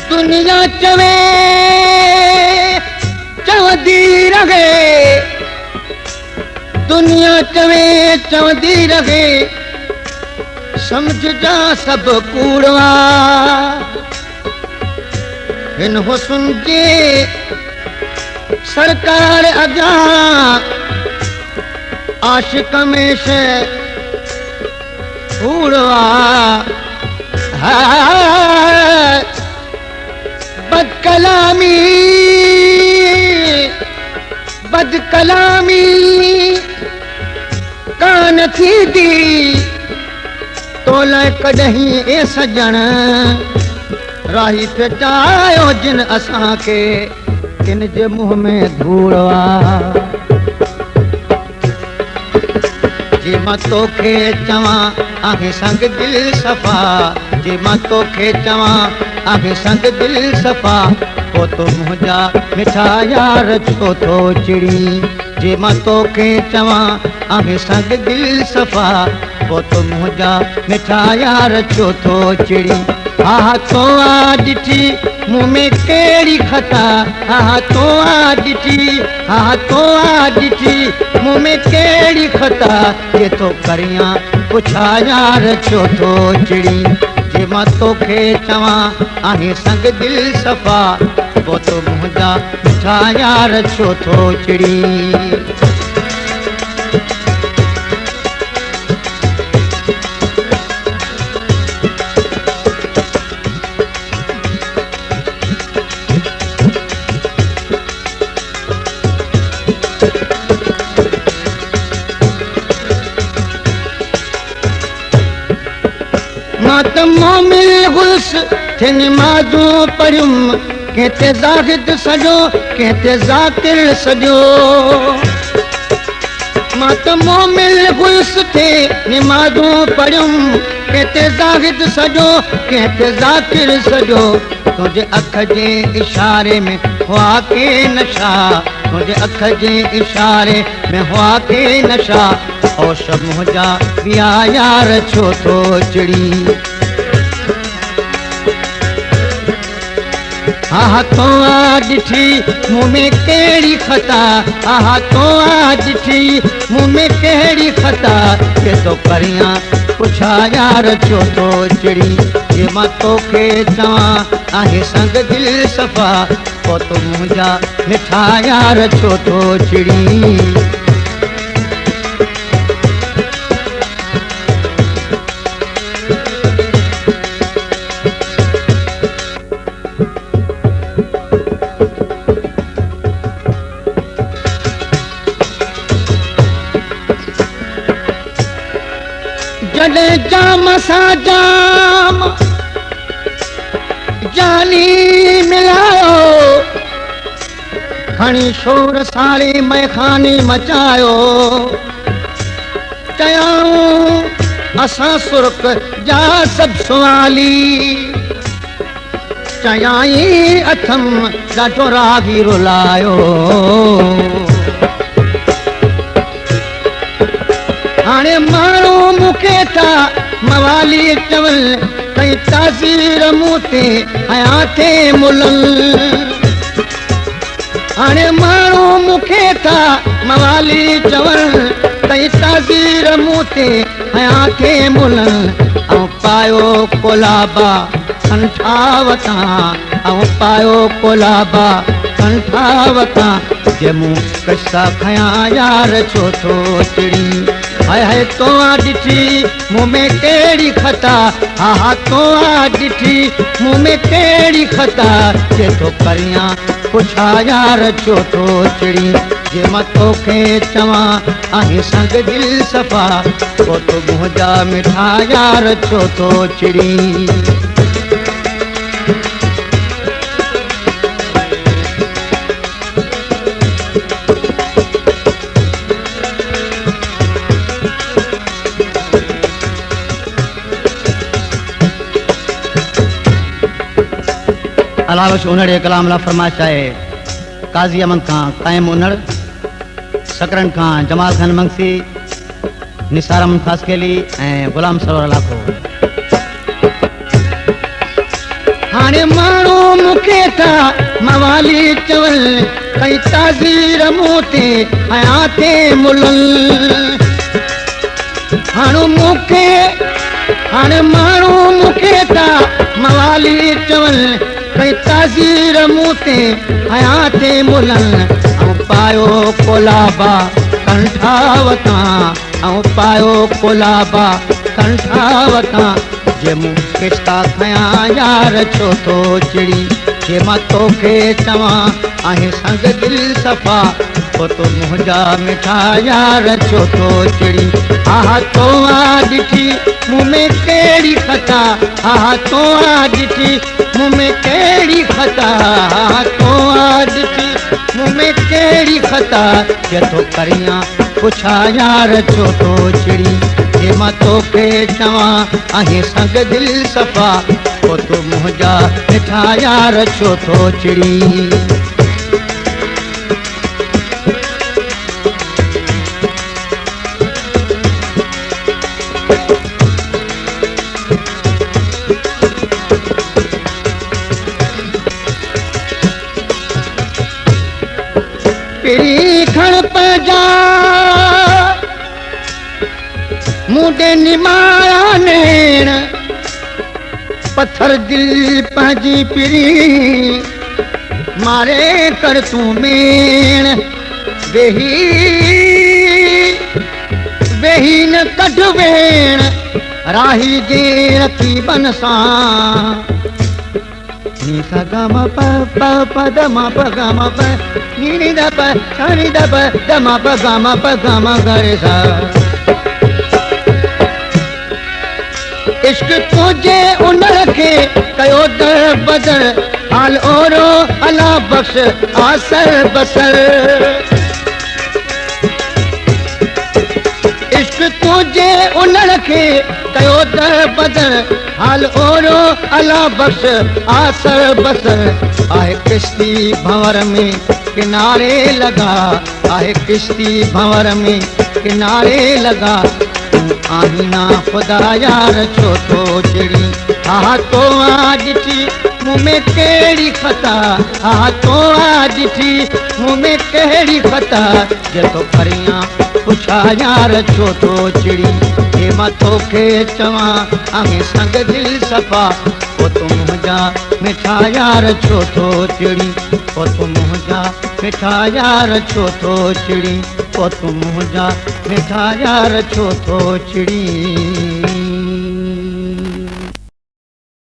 दुनिया चवे चवंदी रहे, दुनिया चवे चवंदी रहे, समझ जा सब कूड़वा। हिन हुस्न जे सरकार अॻियां आशिक में से कूड़वा। बदकलामी बदकलामी कान थींदी तोले कॾहिं ए सजण। राही फिटायो जिन असां के किन जे मुंह में धूड़वा। जे मां तोखे चवां आहे संग दिल सफ़ा, जे मां तोखे चवां आहे संग दिल सफ़ा, पो तो मुंहिंजा मिठा यार छो थो चिड़ी। जे मां तोखे चवां आहे संग दिल सफ़ा, पो तो मुंहिंजा मिठा यार छो थो चिड़ी। हा तो आ ॾिठी मुंह में कहिड़ी खता, हा तो आ ॾिठी, हा तो आ ॾिठी मुंह में कहिड़ी खता। जे तो करियां पुछा यार छो थो चिड़ी। जे मां तोखे चवां आहे संग दिल सफ़ा, पो तो मुंहिंजा मिठा यार छो थो चिड़ी। मां त मोमिल गुल्स थे नमाज़ूं पढ़ियुम, कहते ज़ाहिद सजो कहते ज़ाकिर सजो। मां त मोमिल गुल्स थे नमाज़ूं पढ़ियुम, कहते ज़ाहिद सजो कहते ज़ाकिर सजो। तुझे अख जे इशारे में हुआ के नशा, तुझे अख जे इशारे में हुआ के नशा। और सब मुंहिंजा बिया यार छो थो चिड़ी। हा तो आ ॾिठी मुंह में कहिड़ी खता, हा तो आ ॾिठी मुंह में कहिड़ी खता। के तो करियां पुछा यार छो थो चिड़ी। जे मां तोखे चवां आहे संग दिल सफ़ा, पो तो मुंहिंजा मिठा यार छो थो चिड़ी। जॾहिं जाम सां जाम जानी मिलायो, खणी शोर सारी मैखानी मचायो। चयाऊं असां सुर्ख जा सब सुवाली, चयाई अथम ॾाढो रागी रुलायो। हाणे माण्हू मूंखे था मवाली चवल, कई ताज़ीर मूं ते हया थे मुलल। हाणे माण्हू मूंखे था मवाली चवल, कई ताज़ीर मूं ते हया थे मुलल। ऐं पायो कोलाबा कंठावतां, ऐं पायो कोलाबा कंठावतां। जे मूं कसा खयां यार छो थो चिड़ी। हाय हाय तो आ ॾिठी मुंह में कहिड़ी खता, हा तो आ ॾिठी मुंह में कहिड़ी खता। जे तो करियां पुछा यार छो तो चिड़ी जे मां तोखे चवां आहे संग दिल सफ़ा पोइ तूं मुंहिंजा मिठा यार छो तो चिड़ी अलावश उनड़े कलाम ला फरमाइश आहे काज़ी अमन खां कायम उनड़ सकरन खां जमाल खान मंगसी निसार अमन फासकेली ऐं गुलाम सरोवर लाखो हाणे माण्हू मूंखे था मवाली चवल कई ताज़ीर मूं ते हया ते मुलल हाणे माण्हू मूंखे था मवाली चवल कई ताज़ीर मूं ते हया ते मुलनि ऐं पायो कोलाबा कंठावतां ऐं पायो कोलाबा कंठावतां जे मूं किश्ता खयां यार छो तो चिड़ी जे मां तोखे चवां आहे संग दिल सफ़ा पोइ तूं मुंहिंजा मिठा यार छो तो चिड़ी आहा तो ॾिठी मूं में कहिड़ी खता आहा तो ॾिठी मूं में कहिड़ी खता तो ॾिठी मूं में कहिड़ी खता जे तो करियां पुछा यार छो तो चिड़ी जे मां तोखे चवां आहे संग दिल सफ़ा पोइ तूं मुंहिंजा मिठा यार छो तो चिड़ी पिरी खण पजा मुंडे निमाया नैण पत्थर दिल पंहिंजी पिरी मारे कर तूं मेण वेही न कढ वेण राही जे रकीबन सां नी सा गा ma pa pa pa da ma pa ga ma pa ni ni da pa sa ni da pa da ma pa ga ma ga re sa इश्क तुझे उनर के कयो दर बदर हाल ओरो अला बख्श आसर बसर इश्क तुझे उनर के कयो दर बदर हाल ओरो अला बख्श आसर बसर आहे किश्ती भंवर में किनारे लगा आहे किश्ती भंवर में किनारे लगा आहीना खुदा यार छो तो चिड़ी हा तो ॾिठी मूं में कहिड़ी खता हा तो ॾिठी मूं में कहिड़ी खता जे तो करियां पुछा यार छो तो चिड़ी जे मां तोखे चवां आहे संग दिल सफ़ा पोइ तूं मुंहिंजा मिठा यार छो तो चिड़ी पोइ तूं मुंहिंजा मिठा यार छो तो चिड़ी पोइ तूं मुंहिंजा मिठा यार छो तो चिड़ी